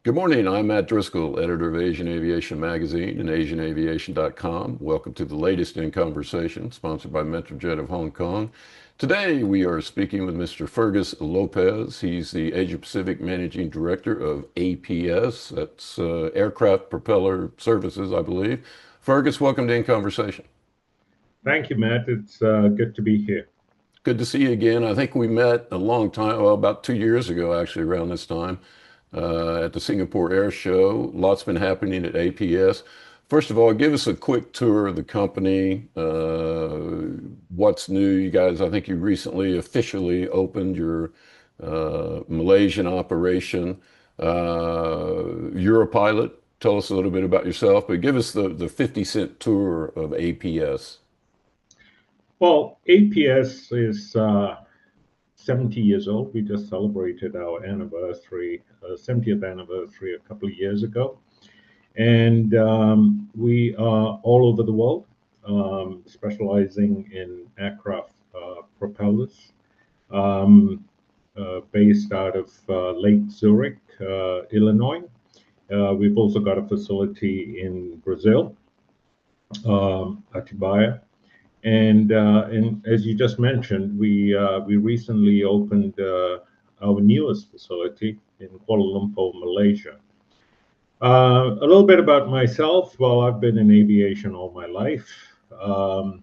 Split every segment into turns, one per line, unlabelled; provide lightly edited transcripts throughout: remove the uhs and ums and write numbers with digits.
Good morning. I'm Matt Driskill, editor of Asian Aviation Magazine and AsianAviation.com. Welcome to the latest in conversation, sponsored by Metrojet of Hong Kong. Today, we are speaking with Mr. Fergus Lopez. He's the Asia Pacific Managing Director of APS. That's Aircraft Propeller Services, I believe. Fergus, welcome to In Conversation.
Thank you, Matt. It's good to be here.
Good to see you again. I think we met a long time, well, about 2 years ago, actually, around this time. At the Singapore Air Show. Lots been happening at APS. First of all, give us a quick tour of the company. What's new? You guys, I think you recently officially opened your Malaysian operation. You're a pilot. Tell us a little bit about yourself, but give us the 50-cent tour of APS.
Well, APS is 70 years old. We just celebrated our anniversary, 70th anniversary a couple of years ago. And we are all over the world, specializing in aircraft propellers, based out of Lake Zurich, Illinois. We've also got a facility in Brazil, Atibaia. And as you just mentioned, we recently opened our newest facility in Kuala Lumpur, Malaysia. A little bit about myself. Well, I've been in aviation all my life. There's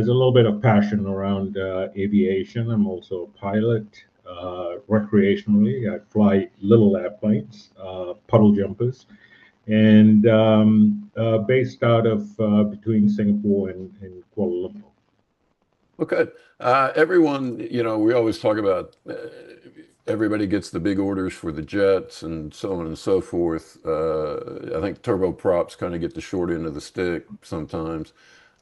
a little bit of passion around aviation. I'm also a pilot. Recreationally, I fly little airplanes, puddle jumpers, and based out of between Singapore and Kuala Lumpur.
Okay. Everyone, we always talk about everybody gets the big orders for the jets and so on and so forth. I think turboprops kind of get the short end of the stick sometimes.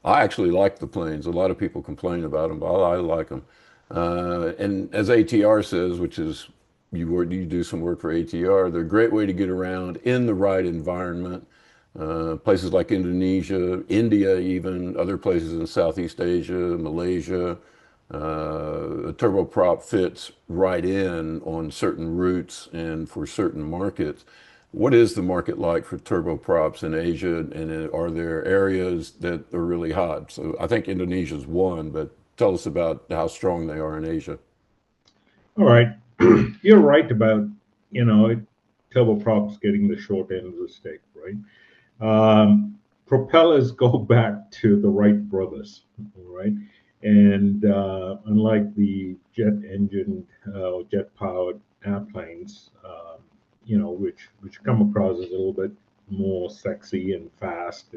I actually like the planes. A lot of people complain about them, but I like them. And as ATR says, which is you do some work for ATR, they're a great way to get around in the right environment. Places like Indonesia, India, even other places in Southeast Asia, Malaysia. A turboprop fits right in on certain routes and for certain markets. What is the market like for turboprops in Asia, and are there areas that are really hot? So I think Indonesia's one, but tell us about how strong they are in Asia.
All right. You're right about, turboprops getting the short end of the stick, right? Propellers go back to the Wright brothers, right? And unlike the jet engine or jet powered airplanes, which come across as a little bit more sexy and fast,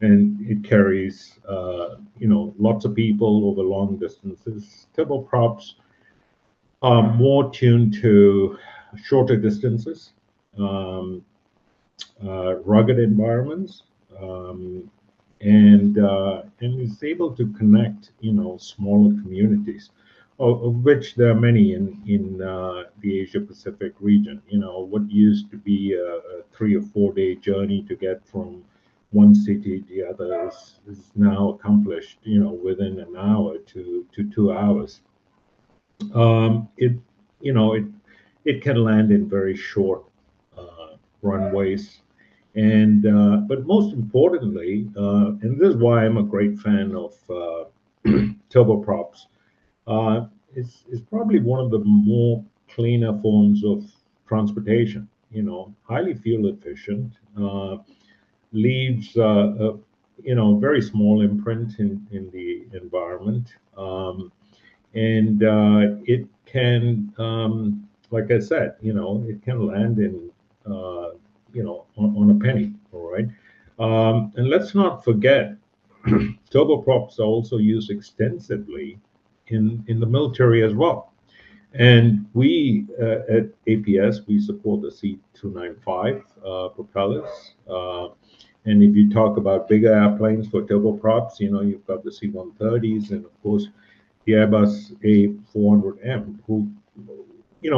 and it carries lots of people over long distances. Turboprops are more tuned to shorter distances, rugged environments, and is able to connect, smaller communities, of which there are many in the Asia Pacific region. What used to be a 3 or 4 day journey to get from one city to the other is now accomplished, within an hour to 2 hours. It you know it can land in very short runways, and but most importantly, and this is why I'm a great fan of turboprops. It's probably one of the more cleaner forms of transportation. Highly fuel efficient, leaves very small imprint in the environment. And it can, like I said, it can land in, on a penny, all right? And let's not forget, turboprops are also used extensively in the military as well. And we at APS, we support the C295 propellers. And if you talk about bigger airplanes for turboprops, you've got the C-130s and, of course, the Airbus A400M,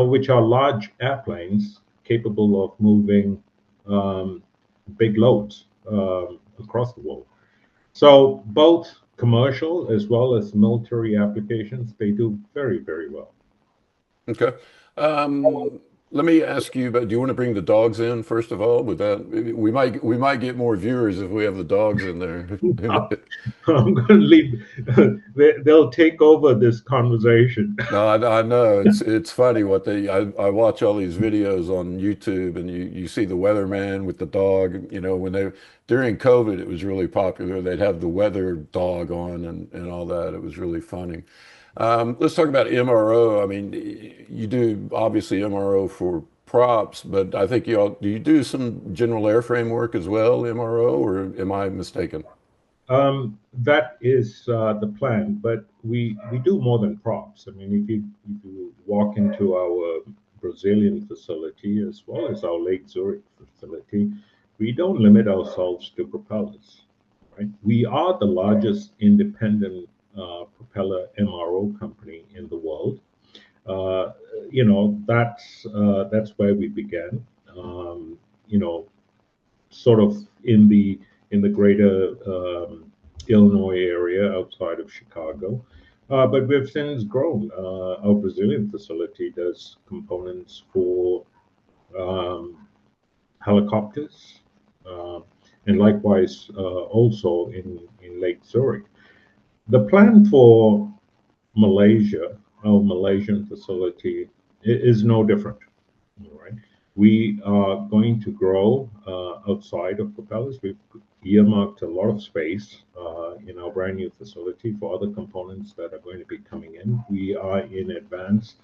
which are large airplanes capable of moving big loads across the world. So both commercial as well as military applications, they do very, very well.
Okay. Let me ask you about, do you want to bring the dogs in first of all? With that, we might get more viewers if we have the dogs in there.
I'm going to leave. They'll take over this conversation.
No, I know it's funny what I watch all these videos on YouTube and you see the weatherman with the dog, when they during COVID it was really popular. They'd have the weather dog on and all that. It was really funny. Let's talk about MRO. I mean, you do obviously MRO for props, but I think do you do some general airframe work as well, MRO, or am I mistaken?
That is the plan, but we do more than props. I mean, if you walk into our Brazilian facility as well as our Lake Zurich facility, we don't limit ourselves to propellers, right? We are the largest independent propeller MRO company in the world. Uh, that's where we began. Um, you know, Sort of in the greater Illinois area outside of Chicago. But we've since grown. Our Brazilian facility does components for um, helicopters, uh, and likewise also in Lake Zurich. The plan for Malaysia, our Malaysian facility, is no different. Right? We are going to grow outside of propellers. We've earmarked a lot of space in our brand new facility for other components that are going to be coming in. We are in advanced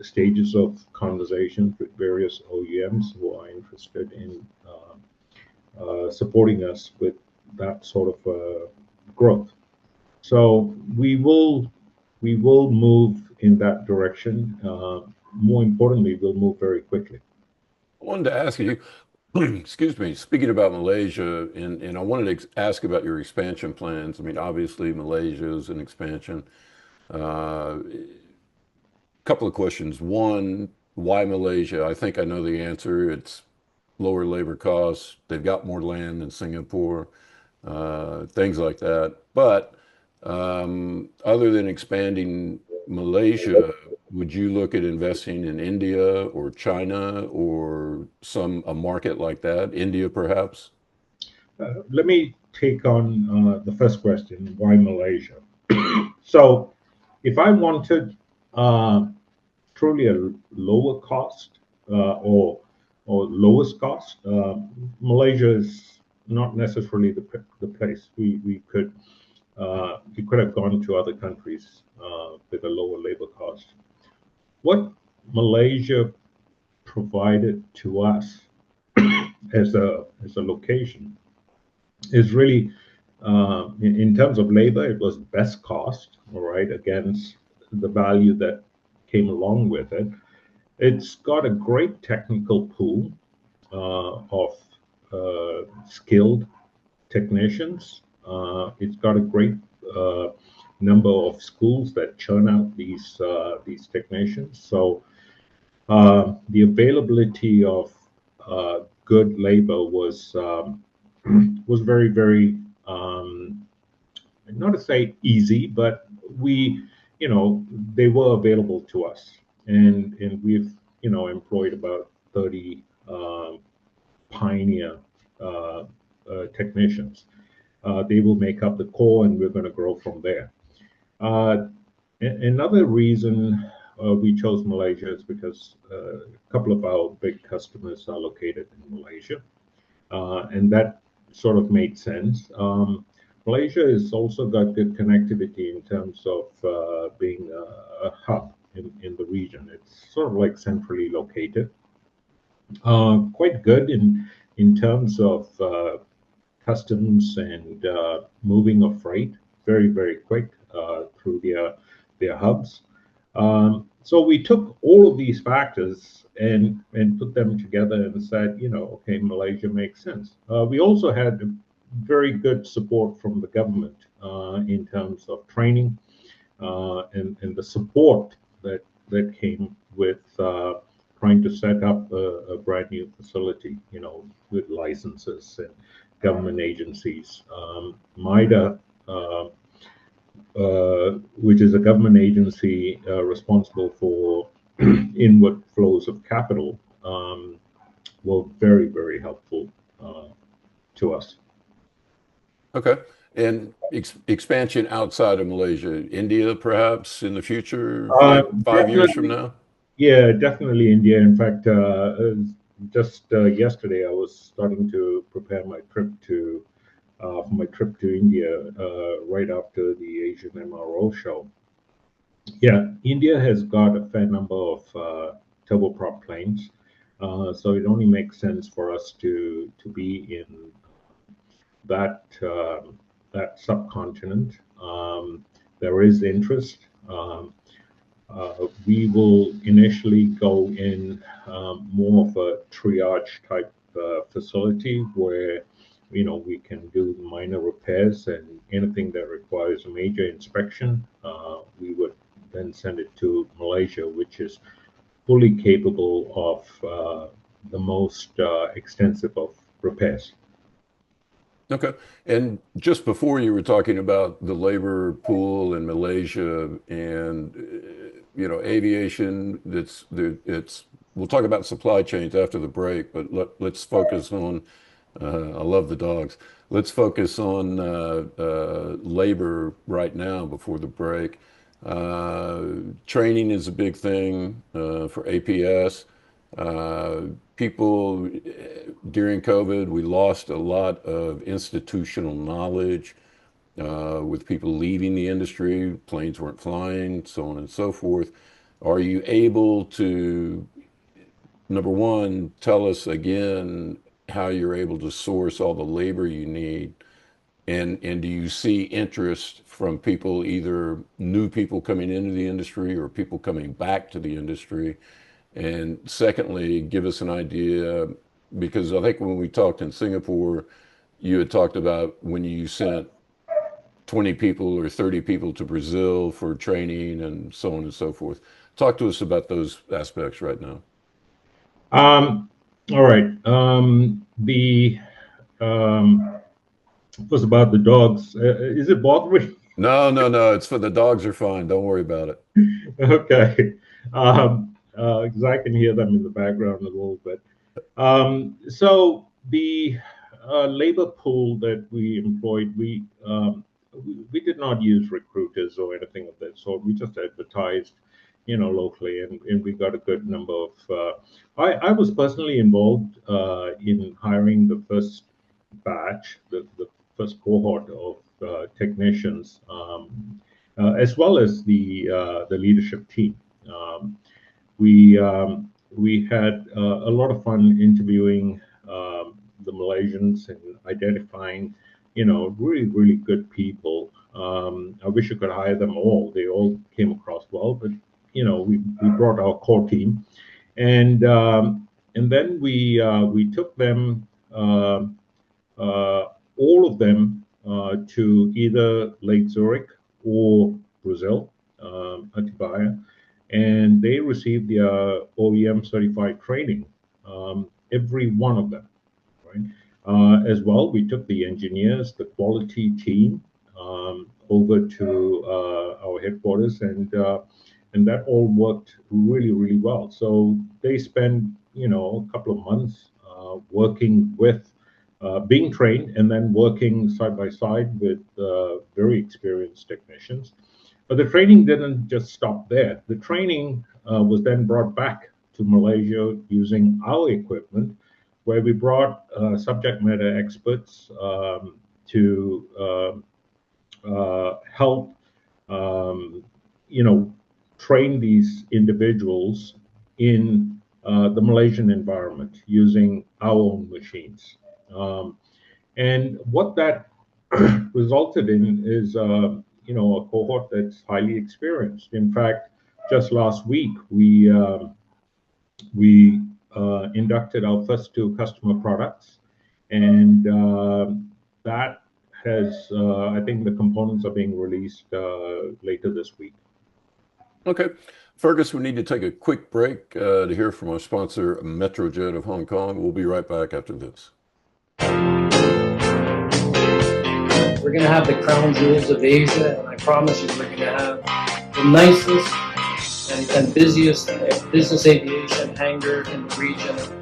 stages of conversations with various OEMs who are interested in supporting us with that sort of growth. So we will move in that direction. More importantly, we'll move very quickly.
I wanted to ask you, excuse me, speaking about Malaysia, and I wanted to ask about your expansion plans. I mean, obviously, Malaysia is an expansion. A couple of questions. One, why Malaysia? I think I know the answer. It's lower labor costs. They've got more land than Singapore, things like that. But other than expanding Malaysia, would you look at investing in India or China or a market like that? India, perhaps?
Let me take on the first question, why Malaysia? So, if I wanted uh, truly a lower cost or lowest cost, Malaysia is not necessarily the place. We could have gone to other countries with a lower labor cost. What Malaysia provided to us as a location is really, in terms of labor, it was best cost, all right, against the value that came along with it. It's got a great technical pool of skilled technicians. It's got a great uh, number of schools that churn out these technicians. So the availability of good labor was very, very, not to say easy, but we, they were available to us, and we've employed about 30 pioneer uh, technicians. They will make up the core, and we're going to grow from there. Uh, Another reason we chose Malaysia is because a couple of our big customers are located in Malaysia, and that sort of made sense. Malaysia has also got good connectivity in terms of being a hub in the region. It's sort of like centrally located, quite good in terms of customs and moving of freight, very, very quick through their hubs. So we took all of these factors and put them together and said, okay, Malaysia makes sense. We also had very good support from the government in terms of training and the support that came with trying to set up a brand new facility, with licenses and government agencies. MIDA, which is a government agency responsible for inward flows of capital were very, very helpful to us.
Okay. And expansion outside of Malaysia, India, perhaps in the future, five years from
Definitely,
now?
yeah, definitely India. In fact, just yesterday, I was starting to prepare my trip to for my trip to India right after the Asian MRO show. Yeah, India has got a fair number of turboprop planes, so it only makes sense for us to be in that that subcontinent. There is interest. We will initially go in more of a triage type facility where we can do minor repairs, and anything that requires a major inspection, we would then send it to Malaysia, which is fully capable of the most extensive of repairs.
Okay. And just before you were talking about the labor pool in Malaysia and aviation, we'll talk about supply chains after the break, but let's focus on I love the dogs. Let's focus on labor right now before the break. Training is a big thing for APS. People during COVID, we lost a lot of institutional knowledge with people leaving the industry. Planes weren't flying, so on and so forth. Are you able to, number one, tell us again how you're able to source all the labor you need? And do you see interest from people, either new people coming into the industry or people coming back to the industry? And secondly, give us an idea, because I think when we talked in Singapore, you had talked about when you sent 20 people or 30 people to Brazil for training and so on and so forth. Talk to us about those aspects right now.
All right. The was about the dogs. Is it bothering?
No, no, no. It's for the dogs are fine. Don't worry about it.
Okay. Because I can hear them in the background a little bit. So the labor pool that we employed, we did not use recruiters or anything of that sort. We just advertised, locally, and we got a good number of. I was personally involved in hiring the first batch, the first cohort of technicians, as well as the leadership team. Um, we had a lot of fun interviewing the Malaysians and identifying, really, really good people. I wish I could hire them all. They all came across well, but we brought our core team, and then we took them, all of them, to either Lake Zurich or Brazil, Atibaia, and they received their OEM certified training, every one of them, right? As well, we took the engineers, the quality team, over to our headquarters, and that all worked really, really well. So they spent, a couple of months working with, being trained, and then working side by side with very experienced technicians. But the training didn't just stop there. The training was then brought back to Malaysia using our equipment, where we brought subject matter experts to help, train these individuals in the Malaysian environment using our own machines. And what that resulted in is, a cohort that's highly experienced. In fact, just last week, we inducted our first two customer products, and that has, I think the components are being released later this week.
Okay. Fergus, we need to take a quick break to hear from our sponsor, Metrojet of Hong Kong. We'll be right back after this.
We're going to have the crown jewels of Asia, and I promise you we're going to have the nicest and busiest business aviation hangar in the region.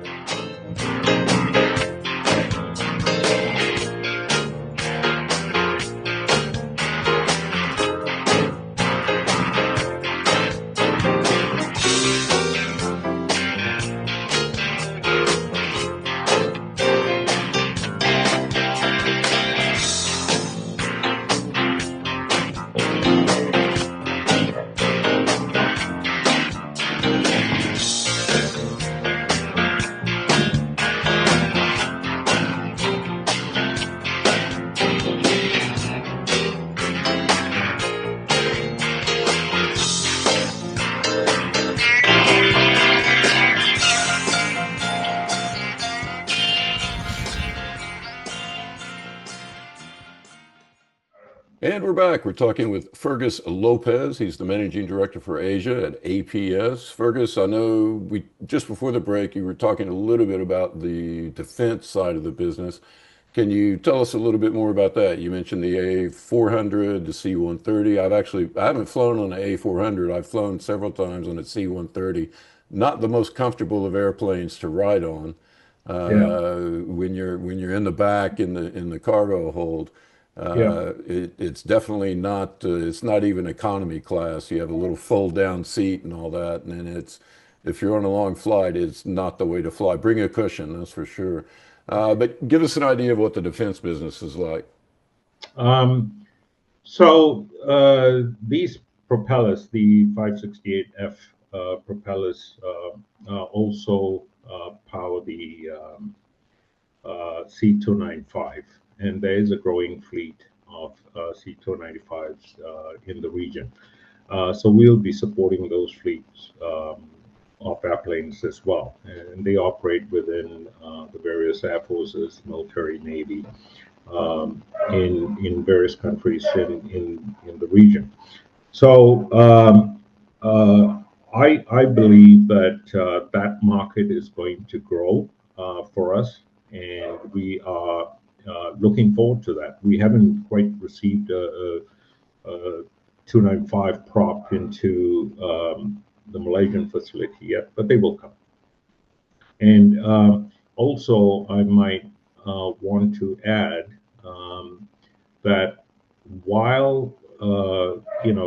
And we're back. We're talking with Fergus Lopez. He's the managing director for Asia at APS. Fergus, I know we just before the break you were talking a little bit about the defense side of the business. Can you tell us a little bit more about that? You mentioned the A400, the C-130. I haven't flown on the A400. I've flown several times on the C-130. Not the most comfortable of airplanes to ride on
Yeah,
when you're in the back in the cargo hold.
yeah.
It's definitely not. It's not even economy class. You have a little fold down seat and all that, and it's if you're on a long flight, it's not the way to fly. Bring a cushion, that's for sure. But give us an idea of what the defense business is like.
Um, these propellers, the 568F propellers, also power the C295, and there is a growing fleet of C295s in the region. So we'll be supporting those fleets of airplanes as well, and they operate within the various air forces, military, navy, in various countries in the region. So I believe that that market is going to grow for us, and we are looking forward to that. We haven't quite received a 295 prop into the Malaysian facility yet, but they will come. And also, I might want to add that while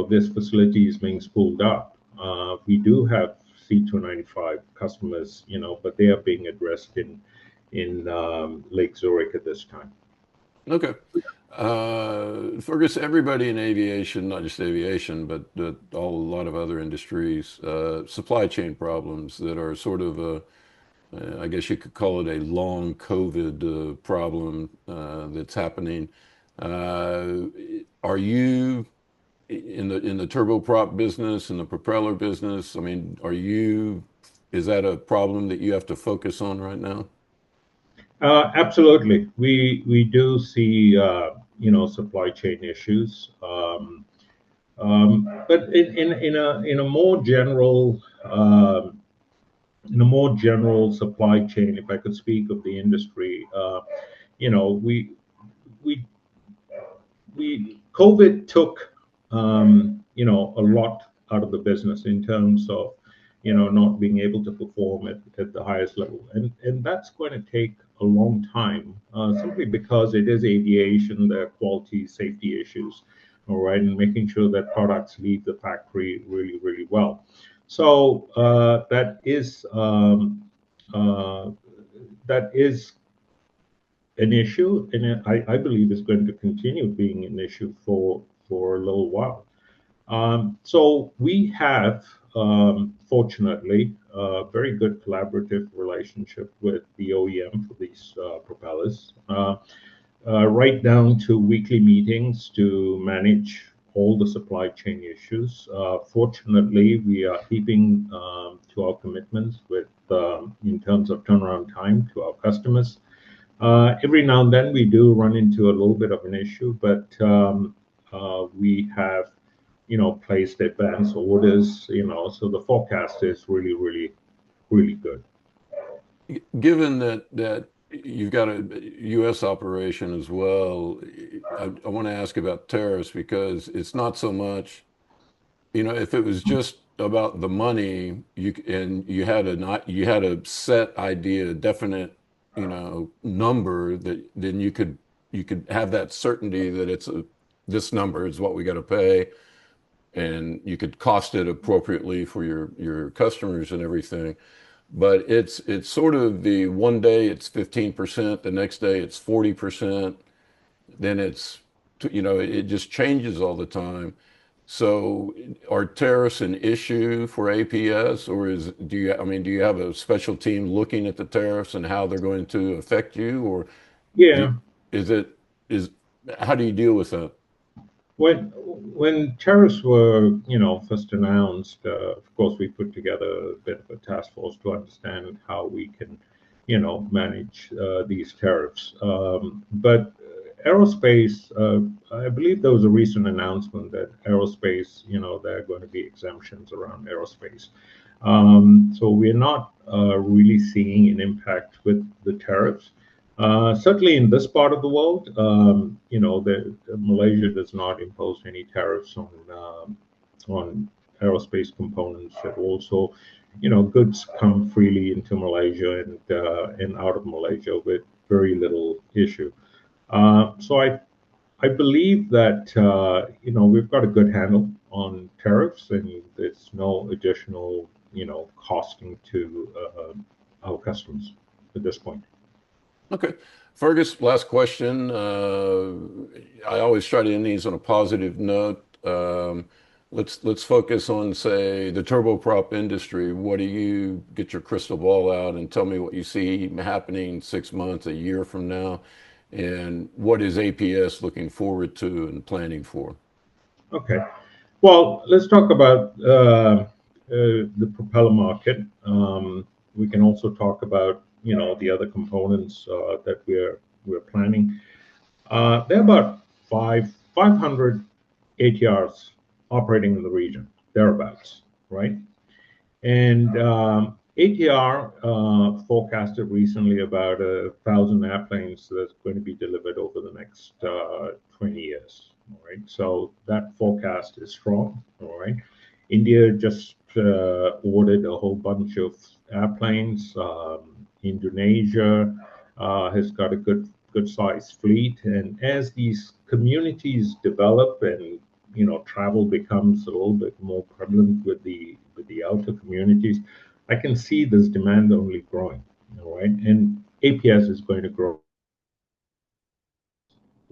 this facility is being spooled up, we do have C295 customers, but they are being addressed in Lake Zurich at this time.
Okay. Fergus, everybody in aviation, not just aviation, but a lot of other industries, supply chain problems that are sort of I guess you could call it a long COVID problem that's happening. Uh, are you in the turboprop business and the propeller business? I mean, is that a problem that you have to focus on right now?
Absolutely, we do see supply chain issues, but in a more general supply chain, if I could speak of the industry, you know, we COVID took a lot out of the business in terms of not being able to perform at the highest level, and that's going to take a long time, simply because it is aviation, there are quality safety issues, all right, and making sure that products leave the factory really, really well. So uh, that is an issue, and I believe is going to continue being an issue for a little while. So we have, fortunately, a very good collaborative relationship with the OEM for these propellers, right down to weekly meetings to manage all the supply chain issues. Fortunately, we are keeping to our commitments with in terms of turnaround time to our customers. Every now and then we do run into a little bit of an issue, but we have, placed advance orders, so the forecast is really, really, really good.
Given that you've got a U.S. operation as well, I want to ask about tariffs because it's not so much, if it was just about the money, you had a set idea, a definite, number that then you could have that certainty that this number is what we got to pay, and you could cost it appropriately for your customers and everything. But it's sort of the one day it's 15%, the next day it's 40%, then it just changes all the time. So are tariffs an issue for APS, or do you have a special team looking at the tariffs and how they're going to affect you, or do
Yeah.
is it is how do you deal with that?
When tariffs were, first announced, of course, we put together a bit of a task force to understand how we can, manage these tariffs. But aerospace, I believe there was a recent announcement that aerospace, there are going to be exemptions around aerospace. So we're not really seeing an impact with the tariffs. Certainly in this part of the world, Malaysia does not impose any tariffs on aerospace components at all. So, goods come freely into Malaysia and out of Malaysia with very little issue. So I believe that we've got a good handle on tariffs, and there's no additional costing to our customers at this point.
Okay. Fergus, last question. I always try to end these on a positive note. Let's focus on, say, the turboprop industry. What do you get your crystal ball out and tell me what you see happening 6 months, a year from now, and what is APS looking forward to and planning for?
Okay. Well, let's talk about the propeller market. We can also talk about the other components that we're planning. There are about 500 ATRs operating in the region, thereabouts, right? And ATR forecasted recently about 1,000 airplanes that's going to be delivered over the next 20 years. All right, so that forecast is strong. All right, India just ordered a whole bunch of airplanes. Indonesia has got a good sized fleet, and as these communities develop and travel becomes a little bit more prevalent with the outer communities, I can see this demand only growing. All right, and APS is going to grow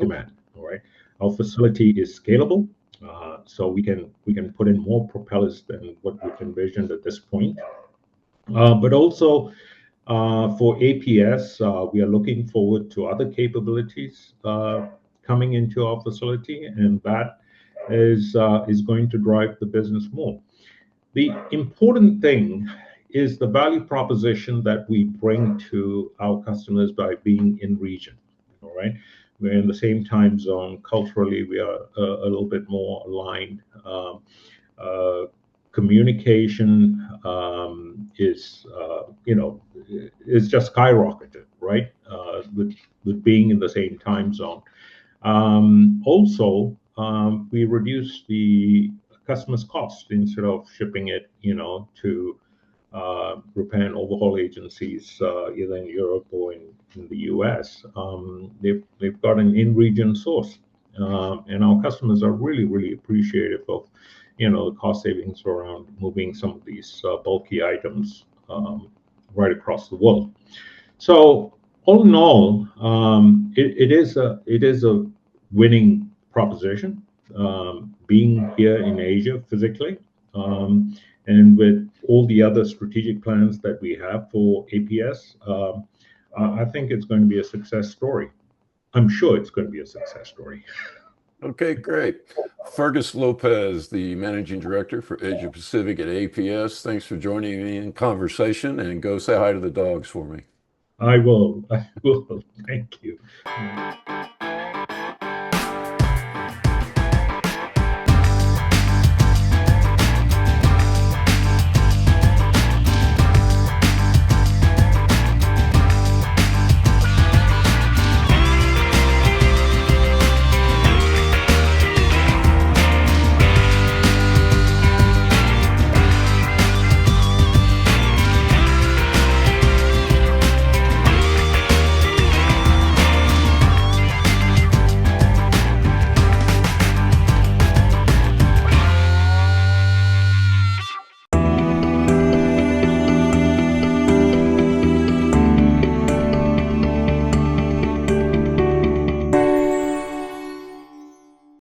demand. All right, our facility is scalable, so we can put in more propellers than what we've envisioned at this point. But also for APS, we are looking forward to other capabilities coming into our facility, and that is going to drive the business more. The important thing is the value proposition that we bring to our customers by being in region. All right, we're in the same time zone. Culturally, we are a little bit more aligned. Communication is just skyrocketed, right? With being in the same time zone. Also, we reduce the customer's cost instead of shipping it, to repair and overhaul agencies either in Europe or in the US. They've got an in-region source, and our customers are really appreciative of the cost savings around moving some of these bulky items right across the world. So all in all, it is a winning proposition, being here in Asia physically, and with all the other strategic plans that we have for APS. I think it's going to be a success story. I'm sure it's going to be a success story.
Okay, great. Fergus Lopez, the Managing Director for Asia Pacific at APS. Thanks for joining me in conversation, and go say hi to the dogs for me.
I will. Thank you.